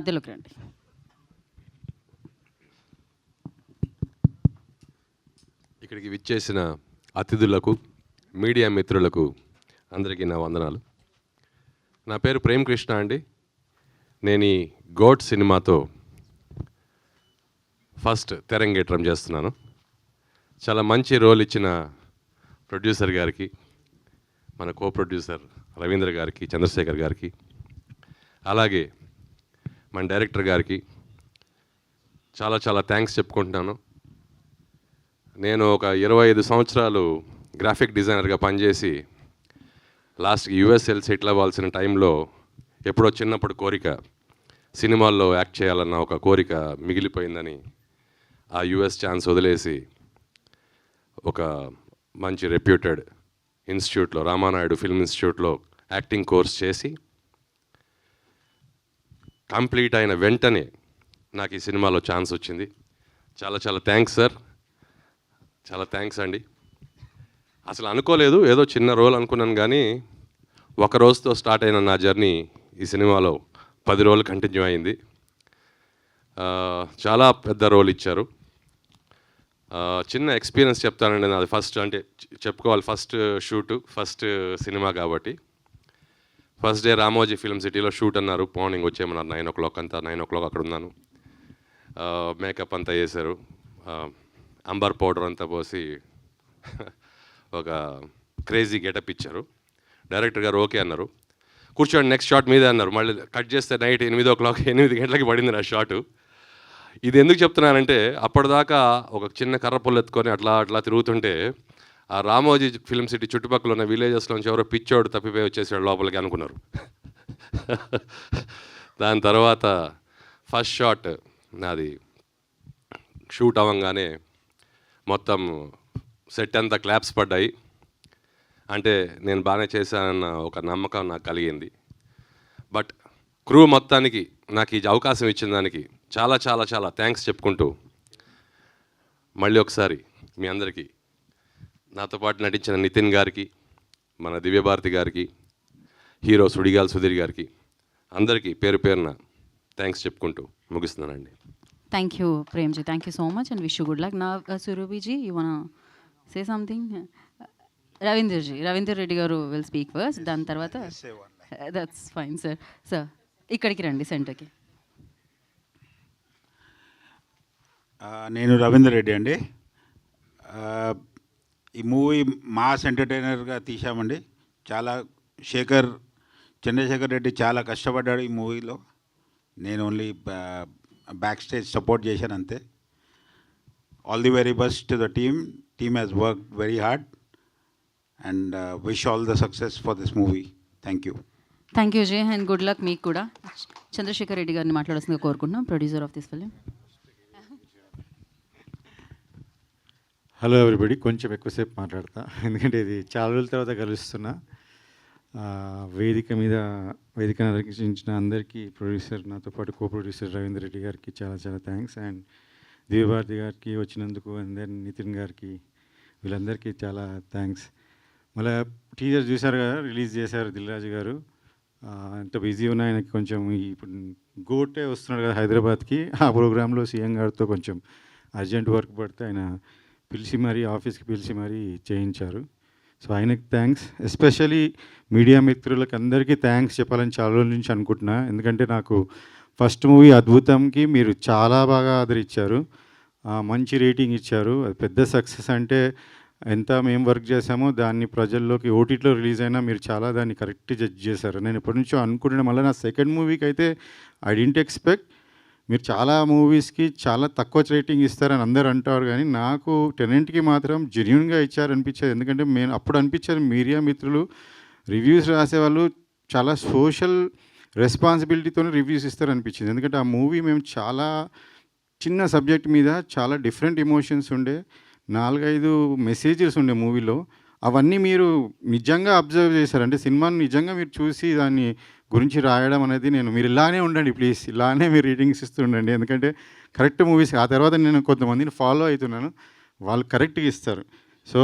మధ్యలోకి రండి. ఇక్కడికి విచ్చేసిన అతిథులకు, మీడియా మిత్రులకు అందరికీ నా వందనాలు. నా పేరు ప్రేమ్ కృష్ణ అండి. నేను ఈ గోట్ సినిమాతో ఫస్ట్ తెరంగేట్రం చేస్తున్నాను. చాలా మంచి రోల్ ఇచ్చిన ప్రొడ్యూసర్ గారికి, మన కో ప్రొడ్యూసర్ రవీంద్ర గారికి, చంద్రశేఖర్ గారికి, అలాగే మన డైరెక్టర్ గారికి చాలా చాలా థ్యాంక్స్ చెప్పుకుంటున్నాను. నేను ఒక 25 సంవత్సరాలు గ్రాఫిక్ డిజైనర్గా పనిచేసి లాస్ట్కి యూఎస్ఎల్ సెటిల్ అవ్వాల్సిన టైంలో ఎప్పుడో చిన్నప్పుడు కోరిక సినిమాల్లో యాక్ట్ చేయాలన్న ఒక కోరిక మిగిలిపోయిందని ఆ యూఎస్ ఛాన్స్ వదిలేసి ఒక మంచి రెప్యూటెడ్ ఇన్స్టిట్యూట్లో, రామానాయుడు ఫిల్మ్ ఇన్స్టిట్యూట్లో యాక్టింగ్ కోర్స్ చేసి కంప్లీట్ అయిన వెంటనే నాకు ఈ సినిమాలో ఛాన్స్ వచ్చింది. చాలా చాలా థ్యాంక్స్ సార్, చాలా థ్యాంక్స్ అండి. అసలు అనుకోలేదు, ఏదో చిన్న రోల్ అనుకున్నాను, కానీ ఒక రోజుతో స్టార్ట్ అయిన నా జర్నీ ఈ సినిమాలో 10 రోజులు కంటిన్యూ అయింది. చాలా పెద్ద రోల్ ఇచ్చారు. చిన్న ఎక్స్పీరియన్స్ చెప్తానండి. నాది ఫస్ట్, అంటే చెప్పుకోవాలి, ఫస్ట్ షూటు, ఫస్ట్ సినిమా కాబట్టి. ఫస్ట్ డే రామోజీ ఫిల్మ్ సిటీలో షూట్ అన్నారు. మార్నింగ్ వచ్చేయమన్నారు 9 o'clock అంతా. 9 o'clock అక్కడ ఉన్నాను. మేకప్ అంతా చేశారు, అంబర్ పౌడర్ అంతా పోసి ఒక క్రేజీ గెటప్ ఇచ్చారు. డైరెక్టర్ గారు ఓకే అన్నారు. కూర్చోండి నెక్స్ట్ షాట్ మీదే అన్నారు. మళ్ళీ కట్ చేస్తే నైట్ 8 o'clock, 8 గంటలకి పడింది నా షాటు. ఇది ఎందుకు చెప్తున్నానంటే, అప్పటిదాకా ఒక చిన్న కర్ర పుల్ల ఎత్తుకొని అట్లా అట్లా తిరుగుతుంటే ఆ రామోజీ ఫిల్మ్ సిటీ చుట్టుపక్కల ఉన్న విలేజెస్లోంచి ఎవరో పిచ్చోడు తప్పిపోయి వచ్చేసాడు లోపలికి అనుకున్నారు. దాని తర్వాత ఫస్ట్ షాట్ నాది షూట్ అవ్వగానే మొత్తం సెట్ అంతా క్లాప్స్ పడ్డాయి. అంటే నేను బాగానే చేశానన్న ఒక నమ్మకం నాకు కలిగింది. బట్ క్రూ మొత్తానికి నాకు ఈ అవకాశం ఇచ్చిన దానికి చాలా చాలా చాలా థ్యాంక్స్ చెప్పుకుంటూ, మళ్ళీ ఒకసారి మీ అందరికీ, నాతో పాటు నటించిన నితిన్ గారికి, మన దివ్యభారతి గారికి, హీరో సుడిగాల్ సుధీర్ గారికి, అందరికీ పేరు పేరున థ్యాంక్స్ చెప్పుకుంటూ ముగిస్తున్నానండి. Thank you Premji, thank you so much and wish you good luck. నా Surabhi ji, you want say something? Ravinder Reddy గారు విల్ స్పీక్ ఫస్ట్, దాని తర్వాత దట్స్ ఫైన్ సార్. సార్ ఇక్కడికి రండి, సెంటర్కి. నేను రవీందర్ రెడ్డి అండి. ఈ మూవీ మాస్ ఎంటర్టైనర్గా తీసామండి. చాలా చంద్రశేఖర్ రెడ్డి చాలా కష్టపడ్డాడు ఈ మూవీలో. నేను ఓన్లీ బ్యాక్ స్టేజ్ సపోర్ట్ చేశాను అంతే. All the very best to the team has work very hard and wish all the success for this movie. Thank you. Thank you J and good luck మీకు కూడా. చంద్రశేఖర్ రెడ్డి గారిని మాట్లాడాల్సిందిగా కోరుకుంటున్నాం, producer of this film. Hello everybody, కొంచెం ఎక్కువసేపు మాట్లాడతా ఎందుకంటే ఇది చాలా రోజుల తర్వాత కలుస్తున్నా. వేదిక నిర్వహించిన అందరికీ, ప్రొడ్యూసర్ నాతో పాటు కో ప్రొడ్యూసర్ రవీంద్ర రెడ్డి గారికి చాలా చాలా థ్యాంక్స్, అండ్ దివ్యభారతి గారికి వచ్చినందుకు, అండ్ దెన్ నితిన్ గారికి, వీళ్ళందరికీ చాలా థ్యాంక్స్. మళ్ళీ టీజర్ చూశారు కదా, రిలీజ్ చేశారు దిల్ రాజు గారు. ఎంత బిజీ ఉన్నా ఆయనకి కొంచెం ఇప్పుడు గోటే వస్తున్నాడు కదా హైదరాబాద్కి, ఆ ప్రోగ్రాంలో సీఎం గారితో కొంచెం అర్జెంట్ వర్క్ పడితే ఆయన ఆఫీస్కి పిలిచి మరీ చేయించారు. సో ఆయనకి థ్యాంక్స్. ఎస్పెషలీ మీడియా మిత్రులకు అందరికీ థ్యాంక్స్ చెప్పాలని చాలా రోజుల నుంచి అనుకుంటున్నా. ఎందుకంటే నాకు ఫస్ట్ మూవీ అద్భుతంకి మీరు చాలా బాగా ఆదరించారు, మంచి రేటింగ్ ఇచ్చారు. అది పెద్ద సక్సెస్. అంటే ఎంత మేము వర్క్ చేసామో దాన్ని ప్రజల్లోకి ఓటీటీలో రిలీజ్ అయినా మీరు చాలా దాన్ని కరెక్ట్ జడ్జ్ చేశారు. నేను ఎప్పటి నుంచో అనుకుంటున్నా, మళ్ళీ నా సెకండ్ మూవీకి అయితే ఐ డింట్ ఎక్స్పెక్ట్. మీరు చాలా మూవీస్కి చాలా తక్కువ రేటింగ్ ఇస్తారని అందరూ అంటారు, కానీ నాకు టెనెంట్కి మాత్రం జెన్యూన్గా ఇచ్చారనిపించేది. ఎందుకంటే నేను అప్పుడు అనిపించారు మీడియా మిత్రులు రివ్యూస్ రాసేవాళ్ళు చాలా సోషల్ రెస్పాన్సిబిలిటీతో రివ్యూస్ ఇస్తారనిపించింది. ఎందుకంటే ఆ మూవీ మేము చాలా చిన్న సబ్జెక్ట్ మీద చాలా డిఫరెంట్ ఎమోషన్స్ ఉండే, 4-5 మెసేజెస్ ఉండే మూవీలో. అవన్నీ మీరు నిజంగా అబ్జర్వ్ చేశారు. అంటే సినిమాని నిజంగా మీరు చూసి దాన్ని గురించి రాయడం అనేది, మీరు ఇలానే ఉండండి ప్లీజ్, ఇలానే మీరు రీడింగ్స్ ఇస్తూ ఉండండి. ఎందుకంటే కరెక్ట్ మూవీస్. ఆ తర్వాత నేను కొంతమందిని ఫాలో అవుతున్నాను, వాళ్ళు కరెక్ట్గా ఇస్తారు. సో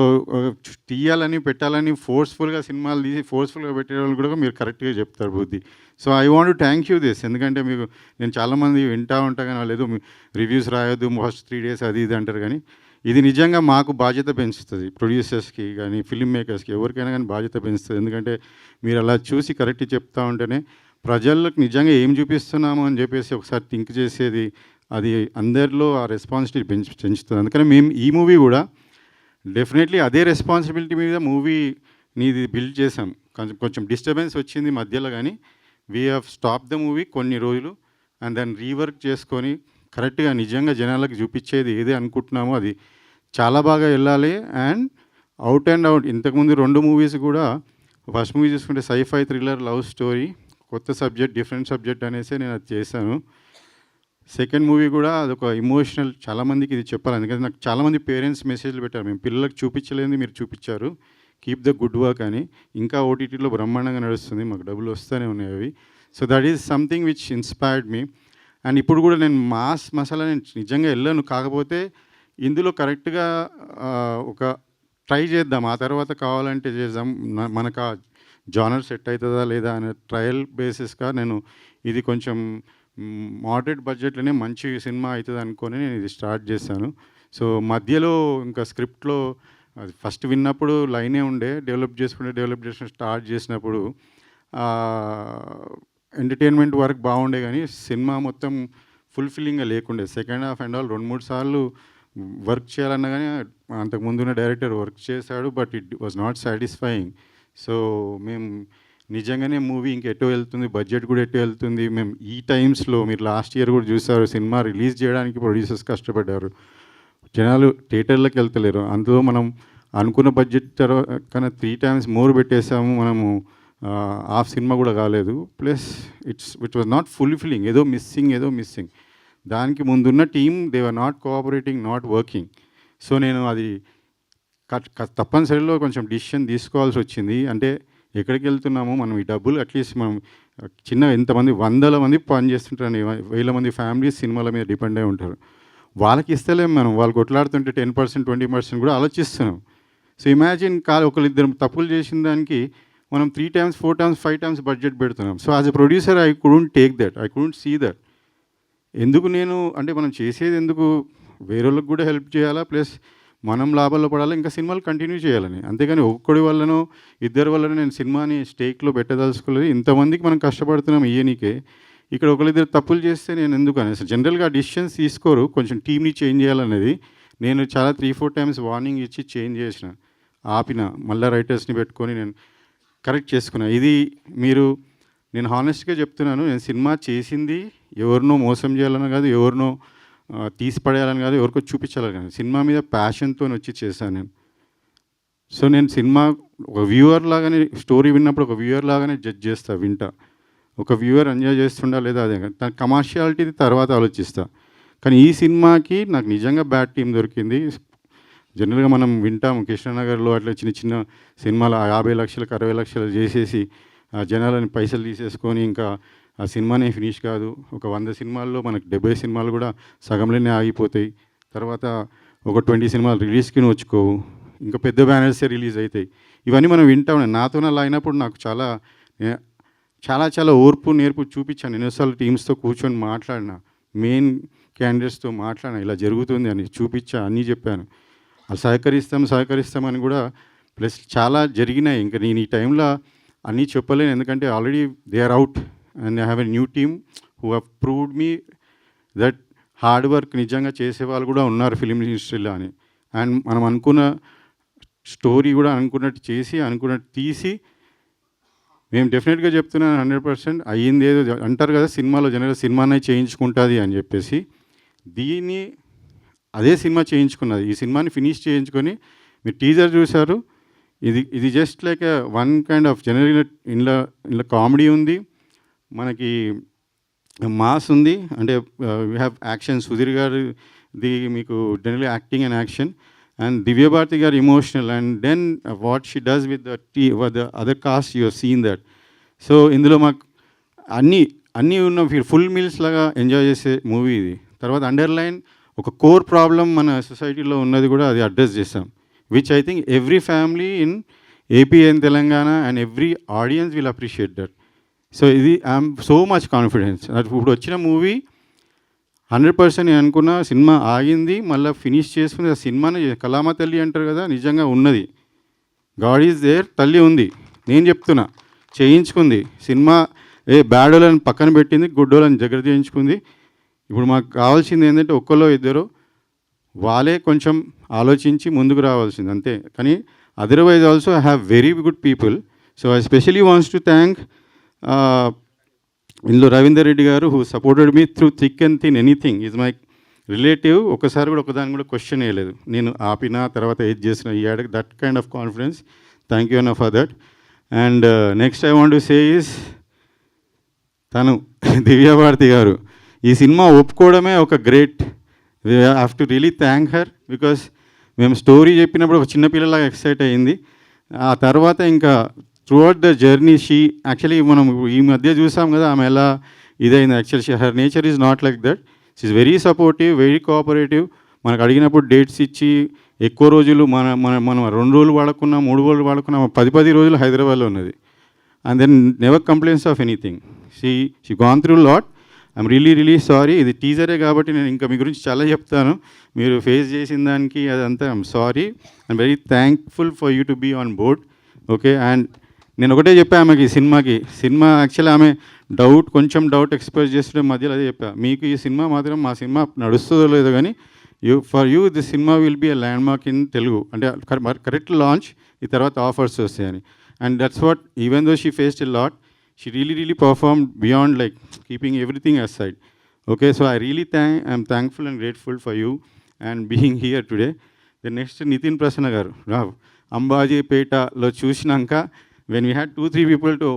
తీయాలని పెట్టాలని ఫోర్స్ఫుల్గా సినిమాలు తీసి ఫోర్స్ఫుల్గా పెట్టే వాళ్ళు కూడా మీరు కరెక్ట్గా చెప్తారు బుద్ధి. So I want to thank you this. ఎందుకంటే మీకు నేను చాలామంది వింటూ ఉంటా కానీ లేదు రివ్యూస్ రాయొద్దు ఫస్ట్ 3 days అది ఇది అంటారు, కానీ ఇది నిజంగా మాకు బాధ్యత పెంచుతుంది, ప్రొడ్యూసర్స్కి కానీ ఫిల్మ్ మేకర్స్కి ఎవరికైనా కానీ బాధ్యత పెంచుతుంది. ఎందుకంటే మీరు అలా చూసి కరెక్ట్ చెప్తా ఉంటేనే ప్రజలకు నిజంగా ఏం చూపిస్తున్నాము అని చెప్పేసి ఒకసారి థింక్ చేసేది, అది అందరిలో ఆ రెస్పాన్సిబిలిటీ పెంచుతుంది. అందుకని మేము ఈ మూవీ కూడా డెఫినెట్లీ అదే రెస్పాన్సిబిలిటీ మీద మూవీని బిల్డ్ చేసాం. కొంచెం డిస్టర్బెన్స్ వచ్చింది మధ్యలో, కానీ we have stop the movie కొన్ని రోజులు అండ్ దాన్ని రీవర్క్ చేసుకొని కరెక్ట్గా నిజంగా జనాలకు చూపించేది ఏది అనుకుంటున్నామో అది చాలా బాగా వెళ్ళాలి. అండ్ అవుట్ ఇంతకుముందు 2 మూవీస్ కూడా, ఫస్ట్ మూవీ చూసుకుంటే సైఫై థ్రిల్లర్ లవ్ స్టోరీ, కొత్త సబ్జెక్ట్ డిఫరెంట్ సబ్జెక్ట్ అనేసి నేను అది చేశాను. సెకండ్ మూవీ కూడా అదొక ఇమోషనల్, చాలామందికి ఇది చెప్పాలి. ఎందుకంటే నాకు చాలామంది పేరెంట్స్ మెసేజ్లు పెట్టారు, మేము పిల్లలకు చూపించలేని మీరు చూపించారు, కీప్ ద గుడ్ వర్క్ అని. ఇంకా ఓటీటీలో బ్రహ్మాండంగా నడుస్తుంది, మాకు డబ్బులు వస్తూనే ఉన్నాయి అవి. So that is something which inspired me. And ఇప్పుడు కూడా నేను మాస్ మసాలా నేను నిజంగా వెళ్ళాను, కాకపోతే ఇందులో కరెక్ట్గా ఒక ట్రై చేద్దాం, ఆ తర్వాత కావాలంటే చేద్దాం, మనకు ఆ జానర్ సెట్ అవుతుందా లేదా అనే ట్రయల్ బేసిస్గా నేను ఇది కొంచెం మోడరేట్ బడ్జెట్లోనే మంచి సినిమా అవుతుంది అనుకొని నేను ఇది స్టార్ట్ చేశాను. సో మధ్యలో ఇంకా స్క్రిప్ట్లో అది ఫస్ట్ విన్నప్పుడు లైనే ఉండే, డెవలప్ చేసుకుని స్టార్ట్ చేసినప్పుడు ఎంటర్టైన్మెంట్ వరకు బాగుండే, కానీ సినిమా మొత్తం ఫుల్ఫిల్లింగ్గా లేకుండే. సెకండ్ హాఫ్ అండ్ ఆల్ 2-3 సార్లు వర్క్ చేయాలన్నా కానీ అంతకుముందు ఉన్న డైరెక్టర్ వర్క్ చేశాడు, but it was not satisfying. So మేము నిజంగానే మూవీ ఇంకెటో వెళ్తుంది, బడ్జెట్ కూడా ఎటో వెళ్తుంది. మేము ఈ టైమ్స్లో మీరు లాస్ట్ ఇయర్ కూడా చూసారు, సినిమా రిలీజ్ చేయడానికి ప్రొడ్యూసర్స్ కష్టపడ్డారు, జనాలు థియేటర్లకు వెళ్తలేరు. అందులో మనం అనుకున్న బడ్జెట్ కన్నా 3 times మోర్ పెట్టేసాము, మనము హాఫ్ సినిమా కూడా కాలేదు. Plus it was not fulfilling, ఏదో మిస్సింగ్. దానికి ముందున్న team they were not cooperating, not working. So నేను అది తప్పనిసరిలో కొంచెం డిసిషన్ తీసుకోవాల్సి వచ్చింది. అంటే ఎక్కడికి వెళ్తున్నామో మనం ఈ డబ్బులు అట్లీస్ట్ మనం చిన్న ఎంతమంది 100 మంది పని చేస్తుంటారని, 1000 మంది ఫ్యామిలీస్ సినిమాల మీద డిపెండ్ అయి ఉంటారు, వాళ్ళకి ఇస్తలేం మనం. వాళ్ళు కొట్లాడుతుంటే 10%, 20% కూడా ఆలోచిస్తున్నాం. సో ఇమాజిన్ ఒకరిద్దరు తప్పులు చేసిన దానికి మనం 3 times, 4 times, 5 times బడ్జెట్ పెడుతున్నాం. So as a producer I couldn't take that, I couldn't see that. ఎందుకు నేను అంటే మనం చేసేది ఎందుకు వేరే వాళ్ళకి కూడా హెల్ప్ చేయాలా, ప్లస్ మనం లాభాల్లో పడాలి, ఇంకా సినిమాలు కంటిన్యూ చేయాలని. అంతేగాని ఒక్కడి వల్లనో 2 వల్లనో నేను సినిమాని స్టేక్లో పెట్టదలుచుకోలేదు. ఇంతమందికి మనం కష్టపడుతున్నాం ఇయ్యనికే, ఇక్కడ 1-2 తప్పులు చేస్తే నేను ఎందుకు అనేసి జనరల్గా డిసిషన్స్ తీసుకోరు, కొంచెం టీమ్ని చేంజ్ చేయాలనేది. నేను చాలా 3-4 times వార్నింగ్ ఇచ్చి చేంజ్ చేసిన, ఆపిన, మళ్ళీ రైటర్స్ని పెట్టుకొని నేను కరెక్ట్ చేసుకున్నా. ఇది నేను హానెస్ట్గా చెప్తున్నాను, నేను సినిమా చేసింది ఎవరినో మోసం చేయాలని కాదు, ఎవరినో తీసిపడేయాలని కాదు, ఎవరికో చూపించాలని కాదు, సినిమా మీద ప్యాషన్తో వచ్చి చేశాను నేను. సో నేను సినిమా ఒక వ్యూవర్ లాగానే, స్టోరీ విన్నప్పుడు ఒక వ్యూవర్ లాగానే జడ్జ్ చేస్తా, వింటా. ఒక వ్యూవర్ ఎంజాయ్ చేస్తుండా లేదా అదే, తన కమర్షియాలిటీ తర్వాత ఆలోచిస్తా. కానీ ఈ సినిమాకి నాకు నిజంగా బ్యాడ్ టీం దొరికింది. జనరల్గా మనం వింటాము కృష్ణనగర్లో అట్లా చిన్న సినిమాలు 50 లక్షలకు 60 లక్షలు చేసేసి జనాలని పైసలు తీసేసుకొని ఇంకా ఆ సినిమానే ఫినిష్ కాదు. ఒక 100 సినిమాల్లో మనకు 70 సినిమాలు కూడా సగంలోనే ఆగిపోతాయి. తర్వాత ఒక 20 సినిమాలు రిలీజ్కి వచ్చుకోవు, ఇంకా పెద్ద బ్యానర్సే రిలీజ్ అవుతాయి. ఇవన్నీ మనం వింటా ఉన్నాం. నాతో అలా అయినప్పుడు నాకు చాలా ఓర్పు నేర్పు చూపించాను. ఎన్నోసార్లు టీమ్స్తో కూర్చొని మాట్లాడిన, మెయిన్ క్యాండిడేట్స్తో మాట్లాడిన, ఇలా జరుగుతుంది అని చూపించా, అన్నీ చెప్పాను. అది సహకరిస్తామని కూడా. ప్లస్ చాలా జరిగినాయి. ఇంకా నేను ఈ టైంలో అన్నీ చెప్పలేను, ఎందుకంటే already they are out and I have a new team who have proved me that hard work నిజంగా చేసేవాళ్ళు కూడా ఉన్నారు ఫిలిం ఇండస్ట్రీలో అని. అండ్ మనం అనుకున్న స్టోరీ కూడా అనుకున్నట్టు చేసి, అనుకున్నట్టు తీసి, మేము డెఫినెట్గా చెప్తున్నాను 100% అయ్యింది. ఏదో అంటారు కదా సినిమాలో జనరల్గా సినిమానే చేయించుకుంటుంది అని చెప్పేసి, దీన్ని అదే సినిమా చేయించుకున్నది. ఈ సినిమాని ఫినిష్ చేయించుకొని మీరు టీజర్ చూశారు. ఇది just like one kind of general ఇంట్లో కామెడీ ఉంది, మనకి మాస్ ఉంది, అంటే వీ హ్యావ్ యాక్షన్. సుధీర్ గారిది మీకు general acting and action, and Divyabharathi గారు emotional, and then what she does with the other cast you have seen that. So ఇందులో మాకు అన్నీ ఉన్న ఫుల్ మీల్స్ లాగా ఎంజాయ్ చేసే మూవీ ఇది. తర్వాత అండర్లైన్ ఒక కోర్ ప్రాబ్లం మన సొసైటీలో ఉన్నది కూడా అది అడ్రస్ చేస్తాం. which I think every family in AP and Telangana and every audience will appreciate that. So I'm so much confidence that ఇప్పుడు వచ్చిన మూవీ 100% నేను అనుకున్న సినిమా ఆగింది, మళ్ళీ ఫినిష్ చేసుకుని ఆ సినిమాని కళామ తల్లి అంటారు కదా, నిజంగా ఉన్నది. గాడ్ ఈజ్ దేర్, తల్లి ఉంది. నేను చెప్తున్నా, చేయించుకుంది సినిమా. బ్యాడోళ్ళని పక్కన పెట్టింది, గుడ్డోళ్ళని దగ్గర చేయించుకుంది. ఇప్పుడు మాకు కావాల్సింది ఏంటంటే ఒక్కలో ఇద్దరు వాళ్ళే కొంచెం ఆలోచించి ముందుకు రావాల్సింది అంతే. కానీ otherwise also I have very good people. So I especially wants to thank ఇందులో రవీందర్ రెడ్డి గారు who supported me through thick and thin anything. Is my relative. ఒకసారి కూడా ఒకదాన్ని కూడా క్వశ్చన్ వేయలేదు. నేను ఆపిన తర్వాత ఏది చేసిన ఈ ad that kind of confidence. Thank you అన్న for that. And next I want to say is తను దివ్యాభారతి గారు ఈ సినిమా ఒప్పుకోవడమే ఒక great. We have to really thank her. Because మేము స్టోరీ చెప్పినప్పుడు ఒక చిన్నపిల్లలాగా ఎక్సైట్ అయ్యింది. ఆ తర్వాత ఇంకా throughout the journey she actually మనం ఈ మధ్య చూసాం కదా ఆమె ఎలా ఇదైంది. Actually her nature is not like that. She is very supportive, very cooperative. మనకు అడిగినప్పుడు డేట్స్ ఇచ్చి ఎక్కువ రోజులు మనం 2 రోజులు వాడుకున్నా 3 రోజులు వాడుకున్నా 10 రోజులు హైదరాబాద్లో ఉన్నది. And then never complaints of anything. She gone through lot. I'm really sorry. ఇది టీజరే కాబట్టి నేను ఇంకా మీ గురించి చాలా చెప్తాను. మీరు ఫేస్ చేసిన దానికి అదంతా I'm sorry. I'm very thankful for you to be on board. Okay. And నేను ఒకటే చెప్పా ఆమెకి సినిమా యాక్చువల్లీ ఆమె కొంచెం డౌట్ ఎక్స్ప్రెస్ చేస్తుంటే మధ్యలో అదే చెప్పా, మీకు ఈ సినిమా మాత్రం మా సినిమా నడుస్తుందో లేదో కానీ for you this cinema will be a landmark in Telugu. అంటే కరెక్ట్ లాంచ్, ఈ తర్వాత ఆఫర్స్ వస్తాయని. And that's what even though she faced a lot, she really performed beyond like keeping everything aside. Okay, so I'm thankful and grateful for you and being here today. The next Nitin Prasanna garu Rav Ambaji Peta lo chusinaanka when we had 2-3 people to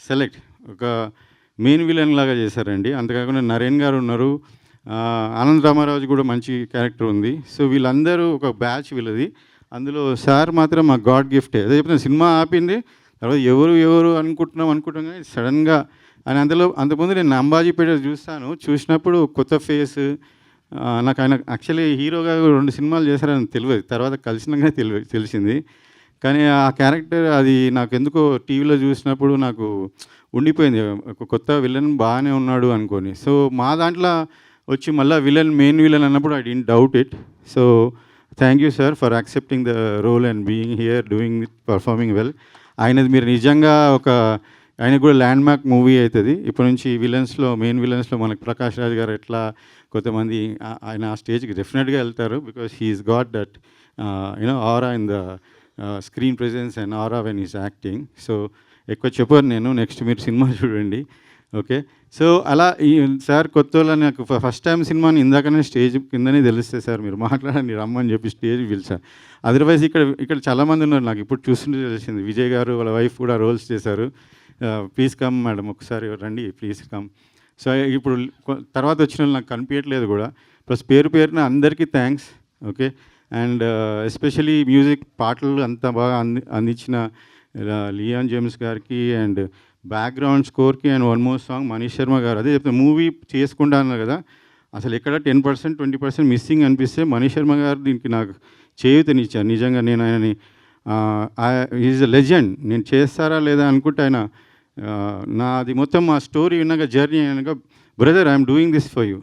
select oka main villain laga chesarandi. అంతకాకుండా నరేన్ గారు ఉన్నారు, ఆనంద్ రామారాజు కూడా మంచి character ఉంది. So వీళ్ళందరూ ఒక batch వీళ్ళది. అందులో సార్ మాత్రం మా గాడ్ గిఫ్టే. అదే చెప్తున్నా, సినిమా ఆపింది తర్వాత ఎవరు అనుకుంటున్నాం కానీ సడన్గా అని అంతకుముందు నేను అంబాజీపేట చూసినప్పుడు కొత్త ఫేస్. నాకు ఆయన యాక్చువల్లీ హీరోగా 2 సినిమాలు చేశారని తెలియదు, తర్వాత కలిసినాక తెలిసింది. కానీ ఆ క్యారెక్టర్ అది నాకు ఎందుకో టీవీలో చూసినప్పుడు నాకు ఉండిపోయింది, ఒక కొత్త విలన్ బాగానే ఉన్నాడు అనుకొని. సో మా దాంట్లో వచ్చి మళ్ళీ మెయిన్ విలన్ అన్నప్పుడు I didn't doubt it. So thank you sir for accepting the role and being here doing it, performing well. ఆయనది మీరు నిజంగా ఆయన కూడా ల్యాండ్ మార్క్ మూవీ అవుతుంది. ఇప్పటి నుంచి మెయిన్ విలన్స్లో మనకు ప్రకాష్ రాజ్ గారు ఎట్లా కొంతమంది ఆయన ఆ స్టేజ్కి డెఫినెట్గా వెళ్తారు. Because he's got that aura in the screen presence and aura when is acting. So ఎక్కువ చెప్పాను నేను, నెక్స్ట్ మీరు సినిమా చూడండి. ఓకే. సో అలా ఈ సార్ కొత్త నాకు ఫస్ట్ టైం సినిమాని ఇందాకనే స్టేజ్ కిందనే తెలిస్తే సార్ మీరు మాట్లాడండి రమ్మని చెప్పి స్టేజ్ పిలిచారు. అదర్వైజ్ ఇక్కడ చాలామంది ఉన్నారు, నాకు ఇప్పుడు చూస్తుంటే తెలిసింది. విజయ్ గారు వాళ్ళ వైఫ్ కూడా రోల్స్ చేశారు. ప్లీజ్ కమ్ మేడం, ఒకసారి రండి ప్లీజ్ కమ్. సో ఇప్పుడు తర్వాత వచ్చిన వాళ్ళు నాకు కనిపించట్లేదు కూడా. ప్లస్ పేరున అందరికీ thanks. Okay. And especially music పాటలు అంత బాగా అందించిన లియాన్ జేమ్స్ గారికి అండ్ బ్యాక్గ్రౌండ్ స్కోర్కి and one more song Manish Sharma గారు. అదే చెప్తాను, మూవీ చేసుకుంటా అన్నారు కదా, అసలు ఎక్కడ 10% 20% మిస్సింగ్ అనిపిస్తే మనీష్ శర్మ గారు దీనికి నాకు చేయూతనిచ్చారు. నిజంగా నేను ఆయనని ఈజ్ ఎ లెజెండ్. నేను చేస్తారా లేదా అనుకుంటే ఆయన నాది మొత్తం మా స్టోరీ విన్నాక జర్నీ అయినాక brother I'm doing this for you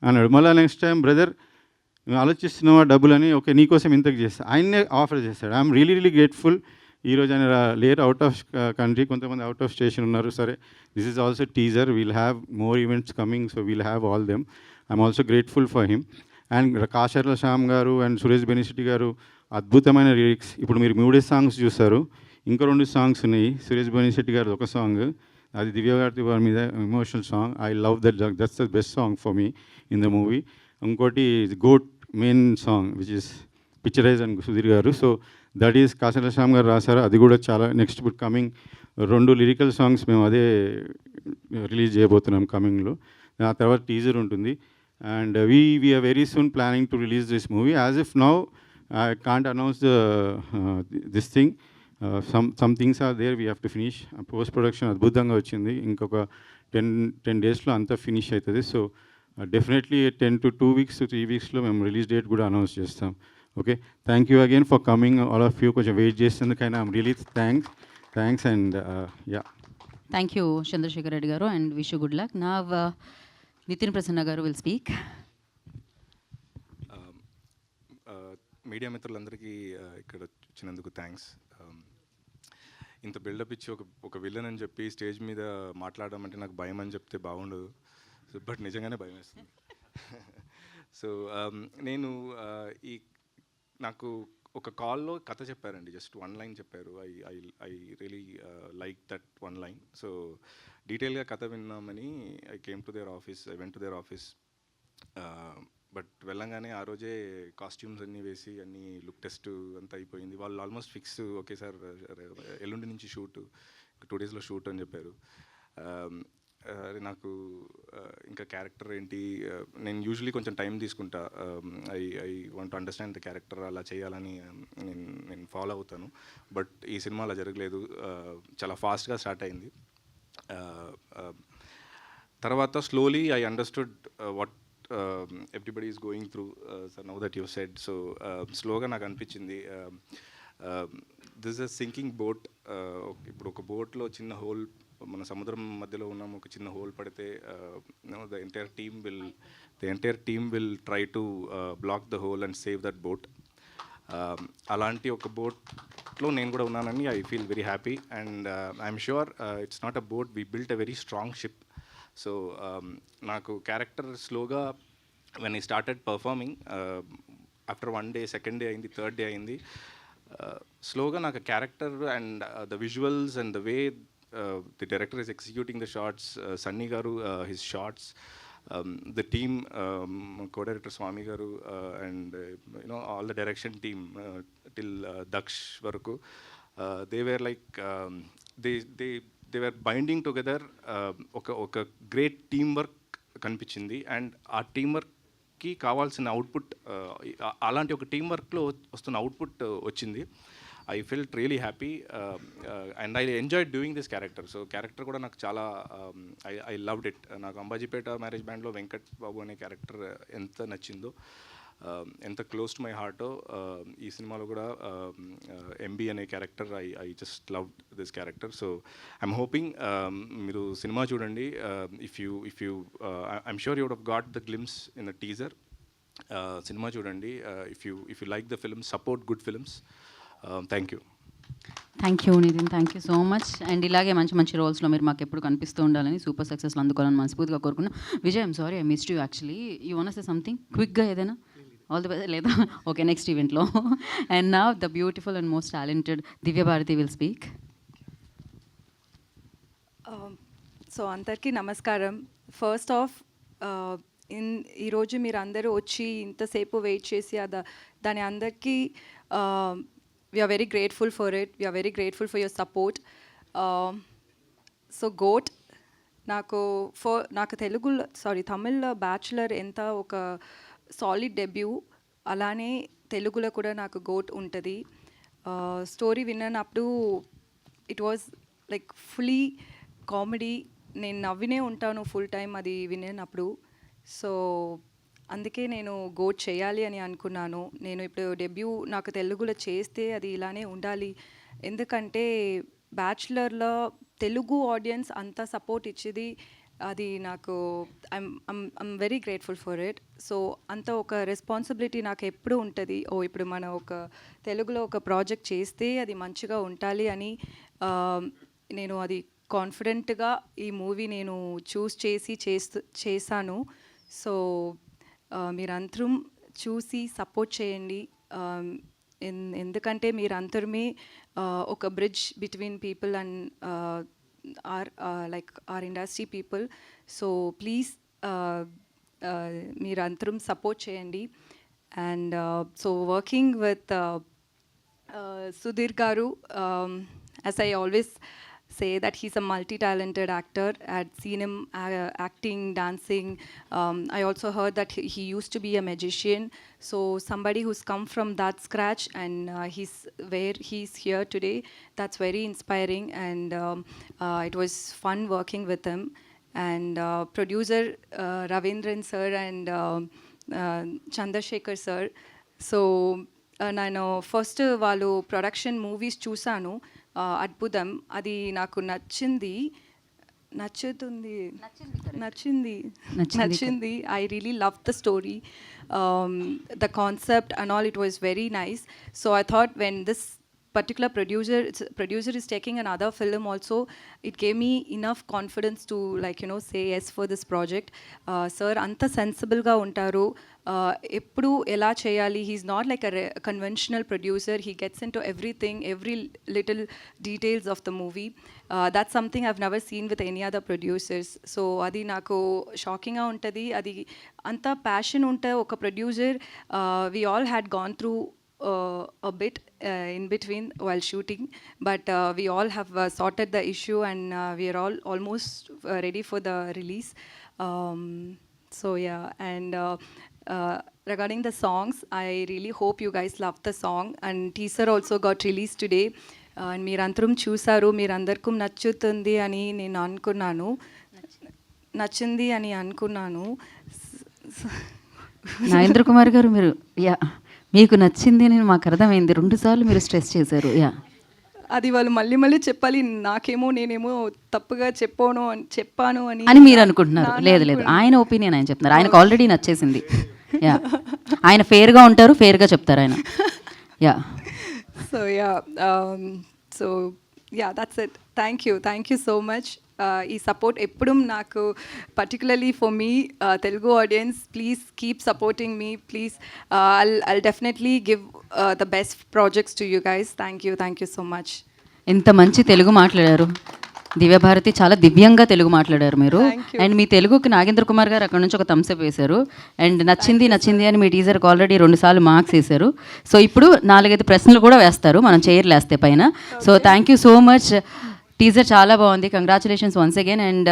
అన్నాడు. మళ్ళీ నెక్స్ట్ టైం బ్రదర్ ఆలోచిస్తున్నావా డబ్బులని, ఓకే నీకోసం ఇంతకు చేస్తా, ఆయన్నే ఆఫర్ చేస్తాడు. I'm really grateful. ఈరోజు ఆయన లేరు, అవుట్ ఆఫ్ కంట్రీ, కొంతమంది అవుట్ ఆఫ్ స్టేషన్ ఉన్నారు. సరే, this is also teaser, we'll have more events coming, so we'll have all them. I'm also grateful for him. And Kasarla Shyam గారు అండ్ సురేష్ బెనిశెట్టి గారు అద్భుతమైన లిరిక్స్. ఇప్పుడు మీరు 3 సాంగ్స్ చూస్తారు, ఇంకా 2 సాంగ్స్ ఉన్నాయి. సురేష్ బెనిశెట్టి గారు ఒక సాంగ్, అది దివ్యభారతి వారి మీద emotional song. I love that's the best song for me in the movie. ఇంకోటి GOAT main song which is picturize and Sudheer గారు. So that is Kasarla Shyam గారు రాశారు. అది కూడా చాలా నెక్స్ట్ ఇప్పుడు కమింగ్ 2 లిరికల్ సాంగ్స్ మేము అదే రిలీజ్ చేయబోతున్నాం కమింగ్లో. ఆ తర్వాత టీజర్ ఉంటుంది. And we are very soon planning to release this movie. As if now I can't announce this thing. Some things are there, we have to finish. Post production adbhutanga vachindi, inkoka 10 days lo anta finish aitadi. So definitely 10 to 2 weeks to 3 weeks lo mem release date kuda announce chestam. Okay, thank you again for coming all of you. కొంచెం wait చేసేందుకైనా I'm really thanks and yeah. Thank you Chandrashekar Reddy గారు and wish you good luck. నా నితిన్ ప్రసన్న గారు will speak. Media మిత్రులందరికీ ఇక్కడ వచ్చినందుకు thanks. ఇంత buildup ఇచ్చి ఒక విలన్ అని చెప్పి స్టేజ్ మీద మాట్లాడడం అంటే నాకు భయం అని చెప్తే బాగుండదు, బట్ నిజంగానే భయం వేస్తుంది. సో నేను నాకు ఒక కాల్లో కథ చెప్పారండి, జస్ట్ వన్ లైన్ చెప్పారు. I really like that one line. So డీటెయిల్గా కథ విన్నామని I came to their office, I went to their office. But వెళ్ళంగానే ఆ రోజే కాస్ట్యూమ్స్ అన్నీ వేసి అన్నీ లుక్ టెస్ట్ అంతా అయిపోయింది. వాళ్ళు ఆల్మోస్ట్ ఫిక్స్, ఓకే సార్ ఎల్లుండి నుంచి షూట్, 2 డేస్లో షూట్ అని చెప్పారు. నాకు ఇంకా క్యారెక్టర్ ఏంటి, నేను యూజువలీ కొంచెం టైం తీసుకుంటా. I want to understand the character, అలా చేయాలని నేను ఫాలో అవుతాను. బట్ ఈ సినిమా అలా జరగలేదు, చాలా ఫాస్ట్గా స్టార్ట్ అయింది. తర్వాత slowly I understood what everybody is going through. So now that you said, so స్లోగా నాకు అనిపించింది దిస్ అ సింకింగ్ బోట్. ఇప్పుడు ఒక బోట్లో చిన్న హోల్, మన సముద్రం మధ్యలో ఉన్నాము, ఒక చిన్న హోల్ పడితే the entire team will try to block the hole and save that boat. అలాంటి ఒక బోట్లో నేను కూడా ఉన్నానని I feel very happy. And I'm sure it's not a boat, we built a very strong ship. So నాకు character స్లోగా when I started performing, after 1 day, 2nd day అయింది, 3rd day అయింది, స్లోగా నాకు character and the visuals and the way the director is executing the shots, Sunny గారు his shots, the team, co-director Swami garu, and all the direction team till Daksh varaku, they were like they were binding together. Oka great teamwork కనిపించింది. And ఆ టీంవర్క్కి కావాల్సిన output, అలాంటి ఒక టీంవర్క్లో వస్తున్న output వచ్చింది. I felt really happy and I enjoy doing this character. So character కూడా నాకు చాలా ఐ లవ్డ్ ఇట్. నాకు అంబాజీపేట మ్యారేజ్ బ్యాండ్లో వెంకట్ బాబు అనే క్యారెక్టర్ ఎంత నచ్చిందో, ఎంత క్లోజ్ టు మై హార్టో, ఈ సినిమాలో కూడా ఎంబీ అనే character I just love this character. So I'm hoping మీరు సినిమా చూడండి. If you I'm sure you would have got the glimpse in the teaser. సినిమా చూడండి. If you like the film, support good films. Thank you. Thank you Nitin, thank you so much. And ఇలాగే మంచి మంచి రోల్స్లో మీరు మాకు ఎప్పుడు కనిపిస్తూ ఉండాలని, సూపర్ సక్సెస్లు అందుకోవాలని మనస్ఫూర్తిగా కోరుకున్నాం. Vijay, I'm sorry I missed you actually. You want say something క్విక్గా ఏదైనా? ఆల్ ది బెస్ట్ లేదా? ఓకే, నెక్స్ట్ ఈవెంట్లో. And now the beautiful and most talented Divya Bharathi will speak. So అందరికీ నమస్కారం. ఫస్ట్ ఆఫ్, ఈరోజు మీరు అందరూ వచ్చి ఇంతసేపు వెయిట్ చేసి దాని అందరికీ we are very grateful for it. We are very grateful for your support. So GOAT, నాకు తమిళ్లో బ్యాచులర్ ఎంత ఒక సాలిడ్ డెబ్యూ, అలానే తెలుగులో కూడా నాకు GOAT ఉంటుంది. స్టోరీ విన్నప్పుడు it was like fully comedy. నేను నవ్వినే ఉంటాను ఫుల్ టైం అది వినేటప్పుడు. సో అందుకే నేను GOAT చేయాలి అని అనుకున్నాను. నేను ఇప్పుడు డెబ్యూ నాకు తెలుగులో చేస్తే అది ఇలానే ఉండాలి. ఎందుకంటే బ్యాచులర్లో తెలుగు ఆడియన్స్ అంత సపోర్ట్ ఇచ్చేది, అది నాకు I'm very grateful for it. So అంత ఒక రెస్పాన్సిబిలిటీ నాకు ఎప్పుడు ఉంటుంది. ఇప్పుడు మనం ఒక తెలుగులో ఒక ప్రాజెక్ట్ చేస్తే అది మంచిగా ఉండాలి అని నేను అది కాన్ఫిడెంట్గా ఈ మూవీ నేను చూస్ చేశాను. సో మీరందరం చూసి సపోర్ట్ చేయండి. ఎందుకంటే మీరందరమే ఒక bridge between people and our industry people. So please మీరందరం సపోర్ట్ చేయండి. And so working with Sudhir garu, as I always say that he's a multi-talented actor. I'd seen him acting, dancing. I also heard that he used to be a magician. So somebody who's come from that scratch and he's where he's here today, that's very inspiring. And it was fun working with him. And producer Ravindran sir and Chandrasekhar sir. So నేను first వాళ్ళు production movies చూశాను, అద్భుతం, అది నాకు నచ్చింది. I really loved the story, the concept and all. It was very nice. So I thought when this particular producer is taking another film also, it gave me enough confidence to, like, you know, say yes for this project. Sir anta sensible ga untaru, eppudu ela cheyali. He's not like a conventional producer. He gets into everything, every little details of the movie. That's something I've never seen with any other producers. So adi naku shocking ga untadi. Adi anta passion unta oka producer. We all had gone through a bit in between while shooting, but we all have sorted the issue, and we are all almost ready for the release. So yeah, and regarding the songs, I really hope you guys love the song, and teaser also got released today, and మీరందరం చూసారు, మీరందరికీ నచ్చుతుంది అని నేను అనుకున్నాను, నచ్చింది అని అనుకున్నాను. నాగేంద్ర కుమార్ గారు, మీరు మీకు నచ్చింది అని మాకు అర్థమైంది. 2 సార్లు మీరు స్ట్రెస్ చేశారు. అది వాళ్ళు మళ్ళీ మళ్ళీ చెప్పాలి, నాకేమో నేనేమో తప్పుగా చెప్పాను అని మీరు అనుకుంటున్నారు. లేదు, ఆయన ఒపీనియన్ ఆయన చెప్తున్నారు. ఆయనకు ఆల్రెడీ నచ్చేసింది. ఆయన ఫేర్గా ఉంటారు, ఫేర్గా చెప్తారు ఆయన. So that's it. Thank you so much. ఈ సపోర్ట్ ఎప్పుడు నాకు, particularly for me Telugu audience, please keep supporting me, please. I'll definitely give the best projects to you guys. Thank you so much. ఎంత మంచి తెలుగు మాట్లాడారు దివ్యభారతి, చాలా దివ్యంగా తెలుగు మాట్లాడారు మీరు. అండ్ మీ తెలుగుకి నాగేంద్ర కుమార్ గారు అక్కడ నుంచి ఒక థమ్స్అప్ వేశారు. అండ్ నచ్చింది అని మీ టీజర్కి ఆల్రెడీ 2 సార్లు మార్క్స్ వేశారు. సో ఇప్పుడు 4-5 ప్రశ్నలు కూడా వేస్తారు, మనం చైర్లు వేస్తే పైన. So thank you so much. Teaser చాలా బాగుంది. Congratulations once again. అండ్